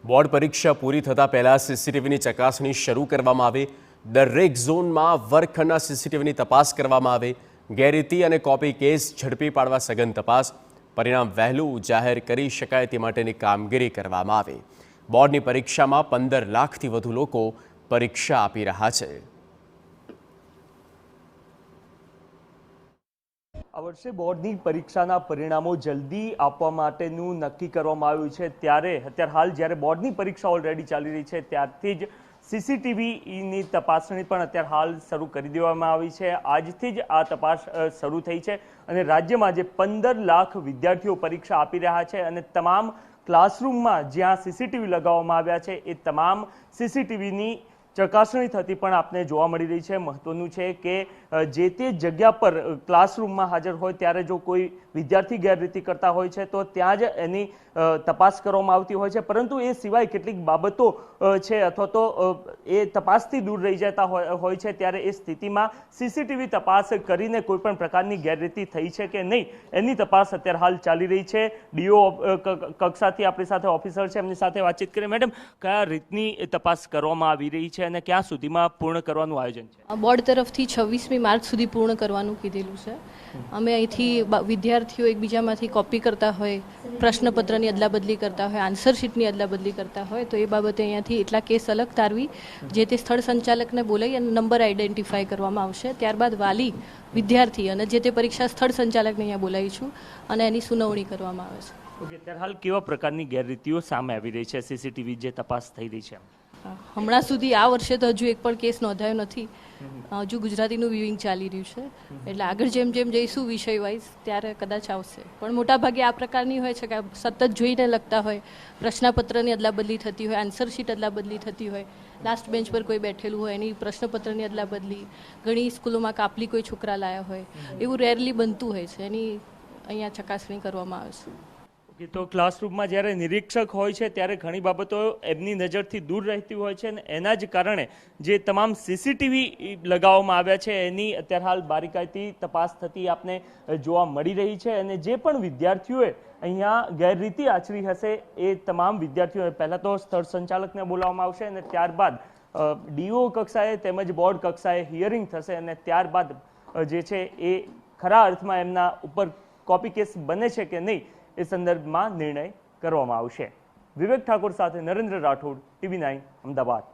Board પરીક્ષા પૂરી થતાં પહેલાં સીસીટીવીની ચકાસણી શરૂ કરવામાં આવે, દરેક ઝોનમાં વર્ગખંડના સીસીટીવીની તપાસ કરવામાં આવે, ગેરરીતિ અને કોપી કેસ ઝડપી પાડવા સઘન તપાસ, પરિણામ વહેલું જાહેર કરી શકાય તે માટેની કામગીરી કરવામાં આવે। બોર્ડની પરીક્ષામાં 15 લાખથી વધુ લોકો પરીક્ષા આપી રહ્યા છે। આ વર્ષે બોર્ડની પરીક્ષાના પરિણામો જલ્દી આપવા માટેનું નક્કી કરવામાં આવ્યું છે। અત્યારે હાલ જ્યારે બોર્ડની પરીક્ષા ઓલરેડી ચાલી રહી છે ત્યારથી જ સીસીટીવીની તપાસણી પણ અત્યારે હાલ શરૂ કરી દેવામાં આવી છે। આજથી જ આ તપાસ શરૂ થઈ છે અને રાજ્યમાં જે 15 લાખ વિદ્યાર્થીઓ પરીક્ષા આપી રહ્યા છે અને તમામ ક્લાસરૂમમાં જ્યાં સીસીટીવી લગાવવામાં આવ્યા છે એ તમામ સીસીટીવીની ચકાસણી થતી પણ આપને જોવા મળી રહી છે। મહત્વનું છે કે જે તે જગ્યા પર ક્લાસરૂમમાં હાજર હોય ત્યારે જો કોઈ વિદ્યાર્થી ગેરરીતિ કરતા હોય છે તો ત્યાં જ એની તપાસ કરવામાં આવતી હોય છે, પરંતુ એ સિવાય કેટલીક બાબતો છે અથવા તો એ તપાસથી દૂર રહી જતા હોય છે ત્યારે એ સ્થિતિમાં સીસીટીવી તપાસ કરીને કોઈ પણ પ્રકારની ગેરરીતિ થઈ છે કે નહીં એની તપાસ અત્યારે હાલ ચાલી રહી છે। ડીઓ કક્ષાથી આપણી સાથે ઓફિસર છે, એમની સાથે વાતચીત કરીએ। મેડમ, કયા રીતની તપાસ કરવામાં આવી રહી છે અને ક્યાં સુધીમાં પૂર્ણ કરવાનું આયોજન છે? બોર્ડ તરફથી 26મી માર્ચ સુધી પૂર્ણ કરવાનું કીધેલું છે। અમે અહીંથી વિદ્યાર્થીઓ એકબીજામાંથી કોપી કરતા હોય, પ્રશ્નપત્રની અદલાબદલી કરતા હોય, આન્સર શીટની અદલાબદલી કરતા હોય તો એ બાબતે અહીંયાથી એટલા કેસ અલગ તારવી જે તે સ્થળ સંચાલકને બોલાવી અને નંબર આઈડેન્ટિફાઈ કરવામાં આવશે। ત્યારબાદ વાલી, વિદ્યાર્થી અને જે તે પરીક્ષા સ્થળ સંચાલકને અહીંયા બોલાવીશું અને એની સુનાવણી કરવામાં આવે છે। ઓકે, ત્યારે હાલ કેવા પ્રકારની ગેરરીતિઓ સામે આવી રહી છે સીસીટીવી જે તપાસ થઈ રહી છે? હમણાં સુધી આ વર્ષે તો હજુ એક પણ કેસ નોંધાયો નથી। હજુ ગુજરાતીનું વ્યુઇંગ ચાલી રહ્યું છે, એટલે આગળ જેમ જેમ જઈશું વિષય વાઇઝ ત્યારે કદાચ આવશે, પણ મોટાભાગે આ પ્રકારની હોય છે કે સતત જોઈને લખતા હોય, પ્રશ્નપત્રની અદલાબદલી થતી હોય, આન્સર શીટ અદલાબદલી થતી હોય, લાસ્ટ બેન્ચ પર કોઈ બેઠેલું હોય એની પ્રશ્નપત્રની અદલાબદલી, ઘણી સ્કૂલોમાં કાપલી કોઈ છોકરા લાયા હોય, એવું રેરલી બનતું હોય છે, એની અહીંયા ચકાસણી કરવામાં આવે છે। તો ક્લાસરૂમમાં જ્યારે નિરીક્ષક હોય છે ત્યારે ઘણી બાબતો એમની નજરથી દૂર રહેતી હોય છે અને એના જ કારણે જે તમામ સીસીટીવી લગાવવામાં આવ્યા છે એની અત્યારે હાલ બારીકાઈથી તપાસ થતી આપને જોવા મળી રહી છે। અને જે પણ વિદ્યાર્થીઓએ અહીંયા ગેરરીતિ આચરી હશે એ તમામ વિદ્યાર્થીઓએ પહેલાં તો સ્થળ સંચાલકને બોલાવવામાં આવશે અને ત્યારબાદ ડીઓ કક્ષાએ તેમજ બોર્ડ કક્ષાએ હિયરિંગ થશે અને ત્યારબાદ જે છે એ ખરા અર્થમાં એમના ઉપર કોપી કેસ બને છે કે નહીં એ સંદર્ભમાં નિર્ણય કરવામાં આવશે। વિવેક ઠાકોર સાથે નરેન્દ્ર રાઠોડ, TV9 અમદાવાદ।